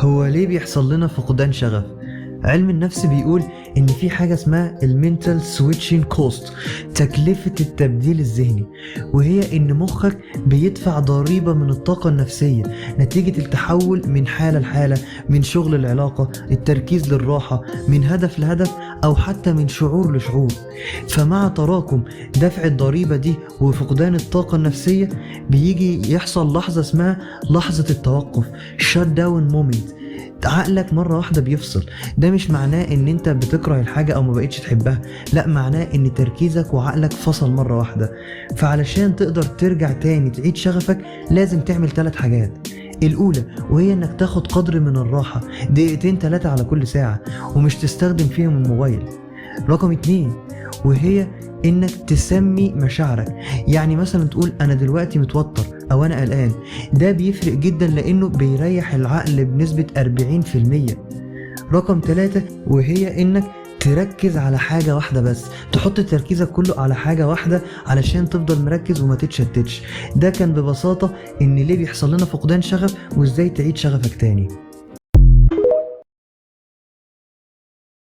هو ليه بيحصل لنا فقدان شغف؟ علم النفس بيقول ان في حاجة اسمها المينتال سويتشين كوست، تكلفة التبديل الذهني، وهي ان مخك بيدفع ضريبة من الطاقة النفسية نتيجة التحول من حالة لحالة، من شغل لعلاقة، التركيز للراحة، من هدف لهدف، او حتى من شعور لشعور. فمع تراكم دفع الضريبة دي وفقدان الطاقة النفسية بيجي يحصل لحظة اسمها لحظة التوقف، shut down moment. عقلك مرة واحدة بيفصل. ده مش معناه ان انت بتكره الحاجة او ما بقتش تحبها، لا، معناه ان تركيزك وعقلك فصل مرة واحدة. فعلشان تقدر ترجع تاني تعيد شغفك لازم تعمل 3 حاجات. الأولى وهي إنك تاخد قدر من الراحة، 2-3 على كل ساعة، ومش تستخدم فيهم الموبايل. رقم 2 وهي إنك تسمي مشاعرك، يعني مثلا تقول أنا دلوقتي متوتر أو أنا قلقان. ده بيفرق جدا لأنه بيريح العقل بنسبة 40%. رقم 3 وهي إنك تركز على حاجة واحدة بس، تحط تركيزك كله على حاجة واحدة علشان تفضل مركز وما تتشتتش. ده كان ببساطة إن ليه بيحصل لنا فقدان شغف وإزاي تعيد شغفك تاني.